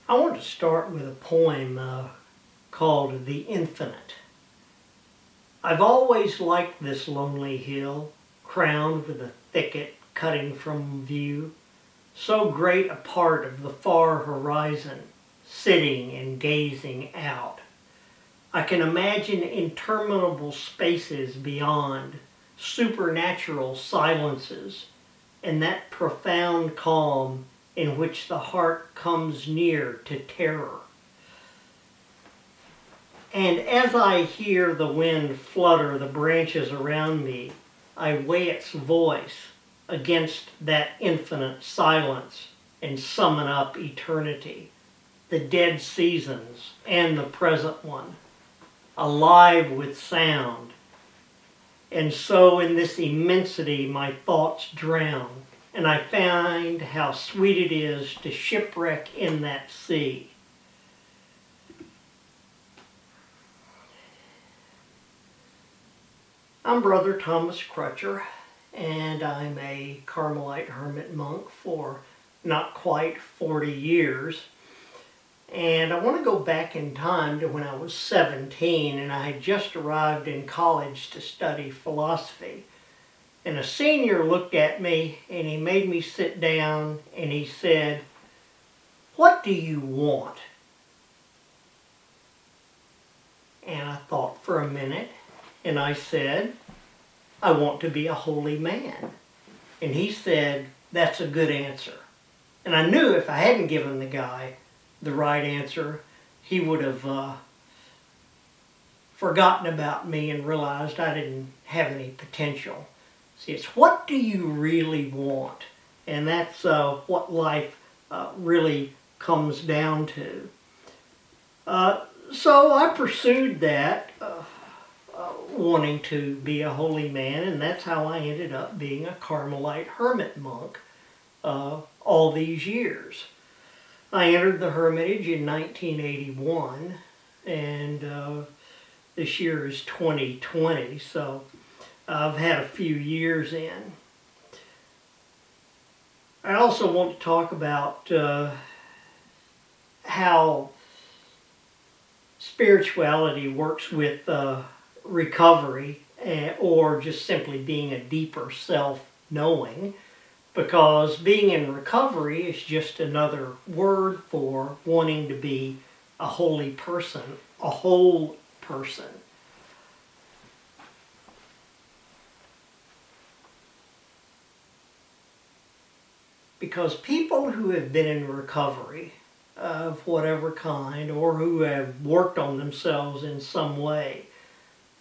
I want to start with a poem called The Infinite. I've always liked this lonely hill, crowned with a thicket cutting from view, so great a part of the far horizon, sitting and gazing out. I can imagine interminable spaces beyond, supernatural silences, and that profound calm in which the heart comes near to terror. And as I hear the wind flutter the branches around me, I weigh its voice against that infinite silence and summon up eternity, the dead seasons and the present one, alive with sound. And so in this immensity my thoughts drown, and I find how sweet it is to shipwreck in that sea. I'm Brother Thomas Crutcher, and I'm a Carmelite hermit monk for not quite 40 years. And I want to go back in time to when I was 17 and I had just arrived in college to study philosophy. And a senior looked at me and he made me sit down and he said, "What do you want?" And I thought for a minute and I said, "I want to be a holy man." And he said, "That's a good answer." And I knew if I hadn't given the guy the right answer, he would have forgotten about me and realized I didn't have any potential. See, it's what do you really want? And that's what life really comes down to. So I pursued that, wanting to be a holy man, and that's how I ended up being a Carmelite hermit monk all these years. I entered the Hermitage in 1981, and this year is 2020, so I've had a few years in. I also want to talk about how spirituality works with recovery, or just simply being a deeper self-knowing, because being in recovery is just another word for wanting to be a holy person, a whole person. Because people who have been in recovery of whatever kind, or who have worked on themselves in some way,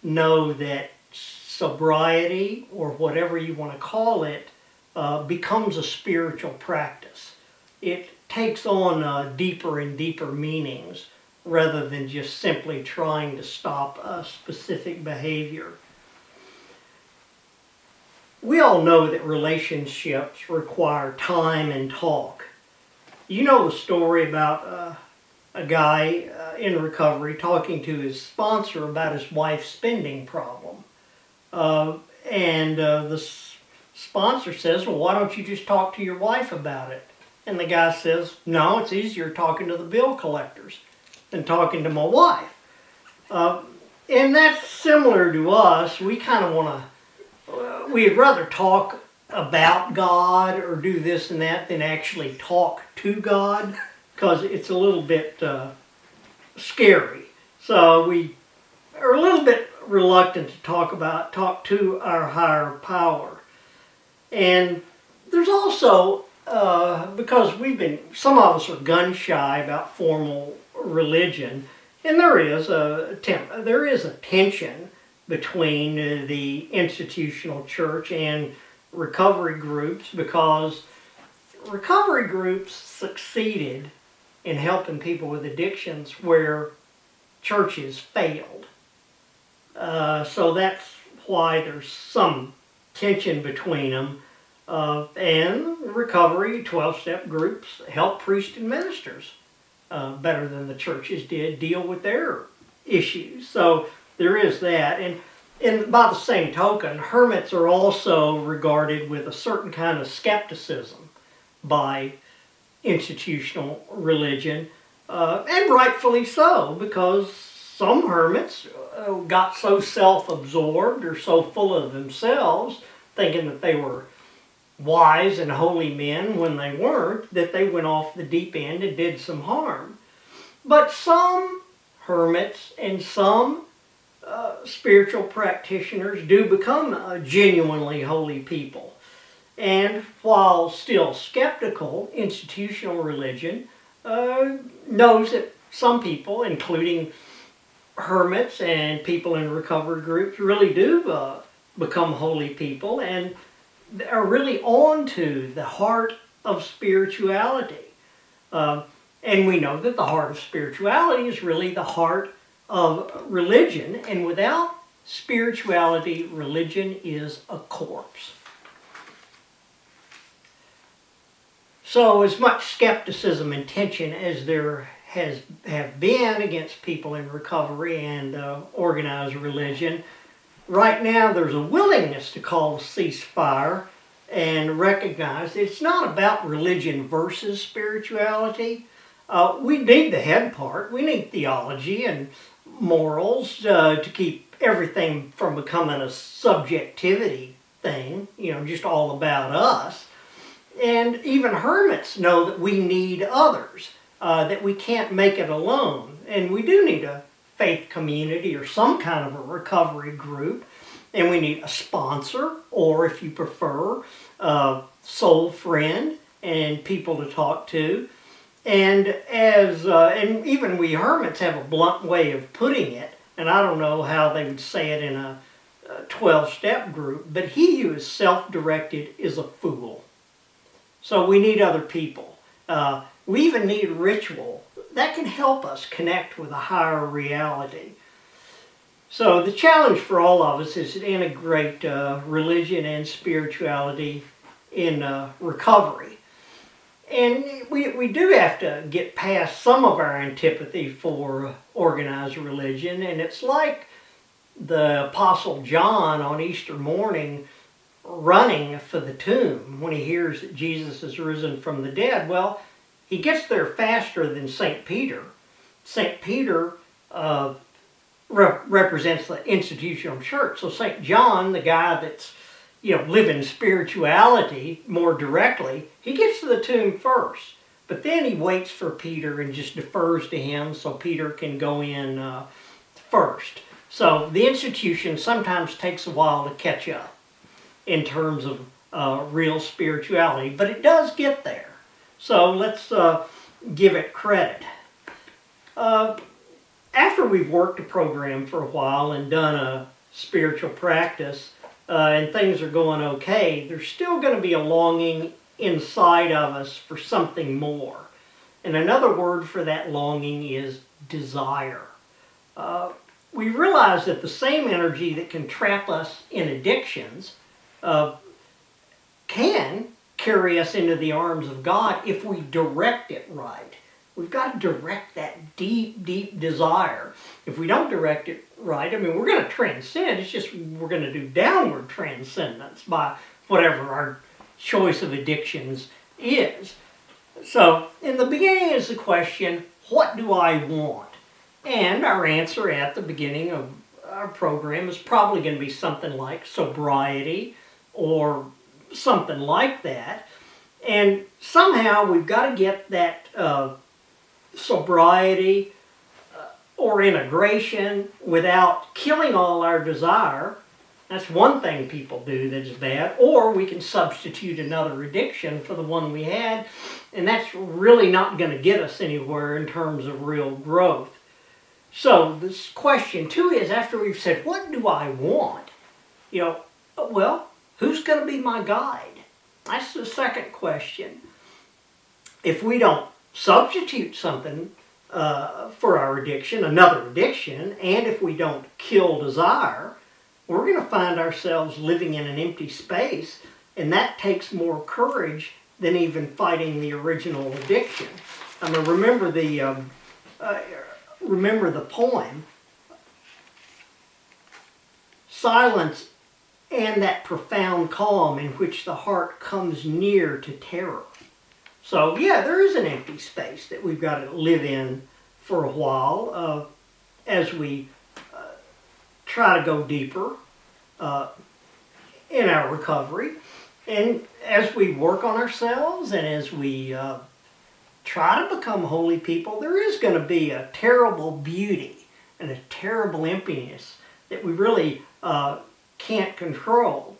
know that sobriety, or whatever you want to call it, becomes a spiritual practice. It takes on deeper and deeper meanings rather than just simply trying to stop a specific behavior. We all know that relationships require time and talk. You know the story about a guy in recovery talking to his sponsor about his wife's spending problem. And the sponsor says, "Well, why don't you just talk to your wife about it?" And the guy says, "No, it's easier talking to the bill collectors than talking to my wife." And that's similar to us. We kind of want to, we'd rather talk about God or do this and that than actually talk to God, because it's a little bit scary. So we are a little bit reluctant to talk to our higher power. And there's also, because some of us are gun shy about formal religion, and there is a tension between the institutional church and recovery groups, because recovery groups succeeded in helping people with addictions where churches failed. So that's why there's some tension between them. And recovery 12-step groups help priests and ministers better than the churches did deal with their issues. So there is that. And by the same token, hermits are also regarded with a certain kind of skepticism by institutional religion, And rightfully so, because some hermits got so self-absorbed or so full of themselves, thinking that they were wise and holy men when they weren't, that they went off the deep end and did some harm. But some hermits and some spiritual practitioners do become genuinely holy people. And while still skeptical, institutional religion knows that some people, including hermits and people in recovery groups, really do become holy people and are really on to the heart of spirituality. And we know that the heart of spirituality is really the heart of religion, and without spirituality, religion is a corpse. So as much skepticism and tension as there have been against people in recovery and organized religion, right now there's a willingness to call a ceasefire and recognize that it's not about religion versus spirituality. We need the head part. We need theology and morals to keep everything from becoming a subjectivity thing, just all about us. And even hermits know that we need others, that we can't make it alone. And we do need a faith community or some kind of a recovery group. And we need a sponsor, or if you prefer, a soul friend and people to talk to. And and even we hermits have a blunt way of putting it, and I don't know how they would say it in a 12-step group, but he who is self-directed is a fool. So we need other people. We even need ritual. That can help us connect with a higher reality. So the challenge for all of us is to integrate religion and spirituality in recovery. And we do have to get past some of our antipathy for organized religion. And it's like the Apostle John on Easter morning running for the tomb when he hears that Jesus is risen from the dead. Well, he gets there faster than St. Peter. St. Peter represents the institutional church. So St. John, the guy that's living spirituality more directly, he gets to the tomb first. But then he waits for Peter and just defers to him so Peter can go in first. So the institution sometimes takes a while to catch up in terms of real spirituality, but it does get there. So let's give it credit. After we've worked a program for a while and done a spiritual practice, and things are going okay, there's still going to be a longing inside of us for something more. And another word for that longing is desire. We realize that the same energy that can trap us in addictions can carry us into the arms of God if we direct it right. We've got to direct that deep, deep desire. If we don't direct it right, we're going to transcend. It's just we're going to do downward transcendence by whatever our choice of addictions is. So, in the beginning is the question, what do I want? And our answer at the beginning of our program is probably going to be something like sobriety or something like that. And somehow we've got to get that sobriety or integration without killing all our desire. That's one thing people do that's bad. Or we can substitute another addiction for the one we had, and that's really not going to get us anywhere in terms of real growth. So this question too is, after we've said, what do I want? Well, who's going to be my guide? That's the second question. If we don't substitute something for our addiction, another addiction, and if we don't kill desire, we're going to find ourselves living in an empty space, and that takes more courage than even fighting the original addiction. Remember the poem, silence and that profound calm in which the heart comes near to terror. So yeah, there is an empty space that we've got to live in for a while as we try to go deeper uh, in our recovery. And as we work on ourselves and as we try to become holy people, there is going to be a terrible beauty and a terrible emptiness that we really can't control.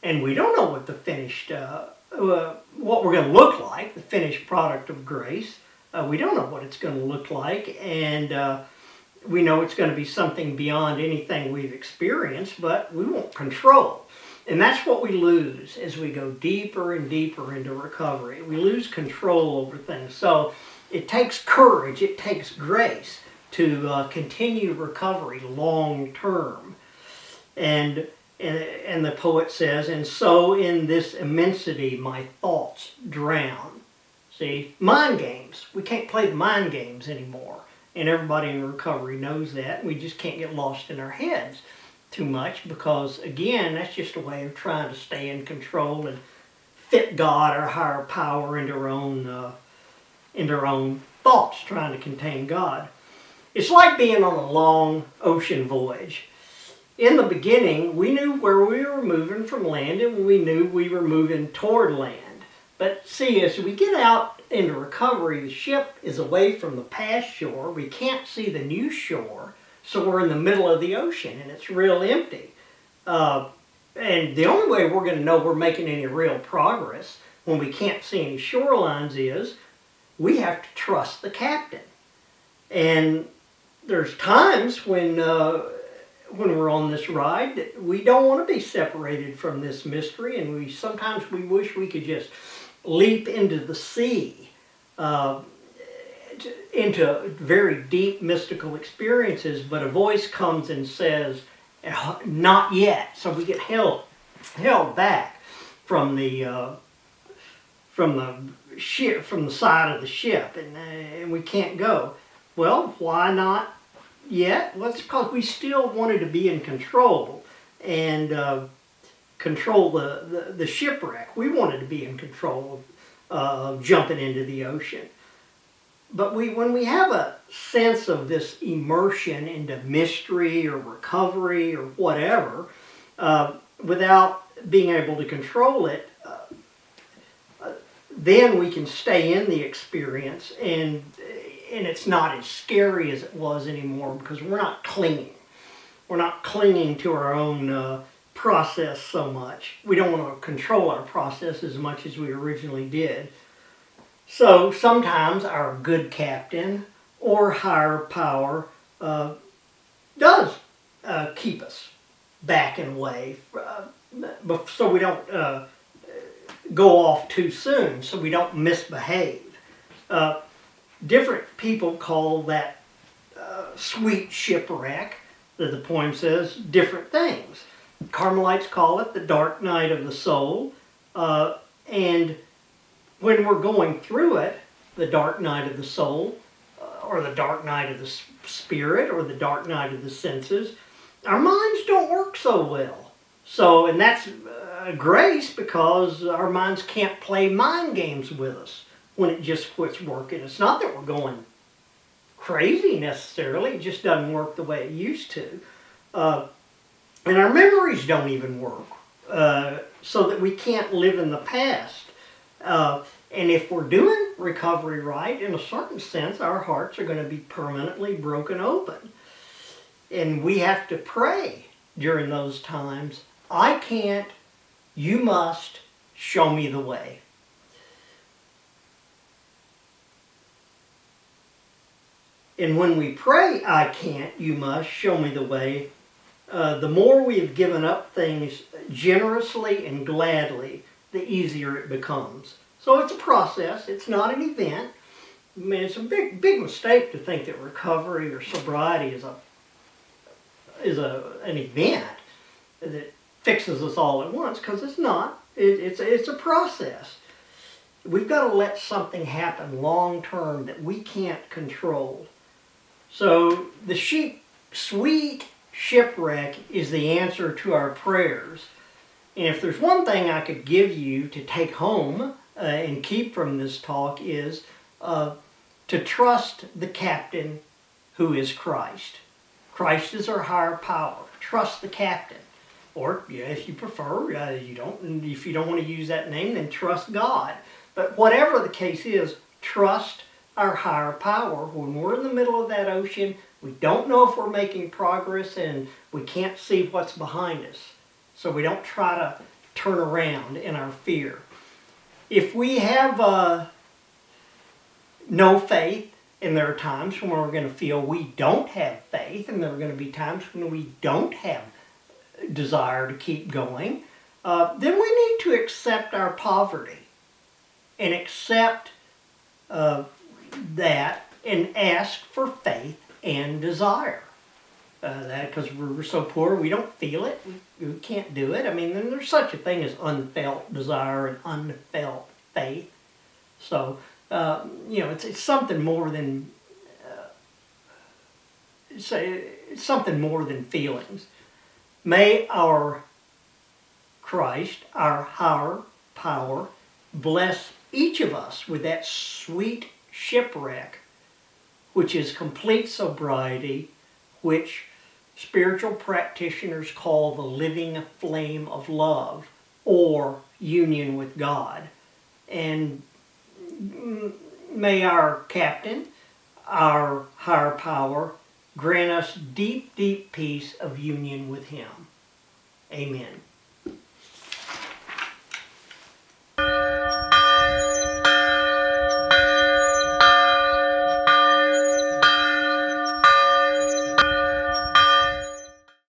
And we don't know what the finished, what we're going to look like, the finished product of grace. We don't know what it's going to look like, and we know it's going to be something beyond anything we've experienced, but we won't control. And that's what we lose as we go deeper and deeper into recovery. We lose control over things. So it takes courage, it takes grace to continue recovery long term. And the poet says, and so in this immensity my thoughts drown. See, mind games. We can't play the mind games anymore. And everybody in recovery knows that. We just can't get lost in our heads too much because, again, that's just a way of trying to stay in control and fit God or higher power into our own thoughts, trying to contain God. It's like being on a long ocean voyage. In the beginning, we knew where we were moving from land and we knew we were moving toward land. But see, as we get out into recovery, the ship is away from the past shore. We can't see the new shore, so we're in the middle of the ocean and it's real empty. And the only way we're going to know we're making any real progress when we can't see any shorelines is we have to trust the captain. And there's times when we're on this ride that we don't want to be separated from this mystery, and sometimes we wish we could just leap into the sea, into very deep mystical experiences, but a voice comes and says, not yet. So we get held back from the ship, from the side of the ship, and we can't go. Well, why not yet? Well, it's because we still wanted to be in control and control the shipwreck. We wanted to be in control of jumping into the ocean. But when we have a sense of this immersion into mystery or recovery or whatever, without being able to control it, then we can stay in the experience, and it's not as scary as it was anymore because we're not clinging. We're not clinging to our own process so much. We don't want to control our process as much as we originally did. So sometimes our good captain or higher power does keep us back and away so we don't go off too soon, so we don't misbehave. Different people call that sweet shipwreck, that the poem says, different things. Carmelites call it the dark night of the soul, and when we're going through it, the dark night of the soul, or the dark night of the spirit, or the dark night of the senses, our minds don't work so well. So, and that's grace, because our minds can't play mind games with us when it just quits working. It's not that we're going crazy necessarily, it just doesn't work the way it used to. And our memories don't even work, so that we can't live in the past. And if we're doing recovery right, in a certain sense, our hearts are going to be permanently broken open. And we have to pray during those times, I can't, you must, show me the way. And when we pray, I can't, you must, show me the way, the more we have given up things generously and gladly, the easier it becomes. So it's a process. It's not an event. I mean, it's a big mistake to think that recovery or sobriety is an event that fixes us all at once, because it's not. It's a process. We've got to let something happen long term that we can't control. So the sweet shipwreck is the answer to our prayers. And if there's one thing I could give you to take home and keep from this talk is to trust the captain, who is Christ. Christ is our higher power. Trust the captain. Or, yeah, if you prefer, if you don't want to use that name, then trust God. But whatever the case is, trust our higher power. When we're in the middle of that ocean, we don't know if we're making progress and we can't see what's behind us. So we don't try to turn around in our fear. If we have no faith, and there are times when we're going to feel we don't have faith, and there are going to be times when we don't have desire to keep going, then we need to accept our poverty and accept that and ask for faith and desire. That because we're so poor, we don't feel it, we can't do it. I mean, then there's such a thing as unfelt desire and unfelt faith. So, it's something more than it's something more than feelings. May our Christ, our higher power, bless each of us with that sweet shipwreck, which is complete sobriety, which spiritual practitioners call the living flame of love, or union with God. And may our captain, our higher power, grant us deep, deep peace of union with Him. Amen.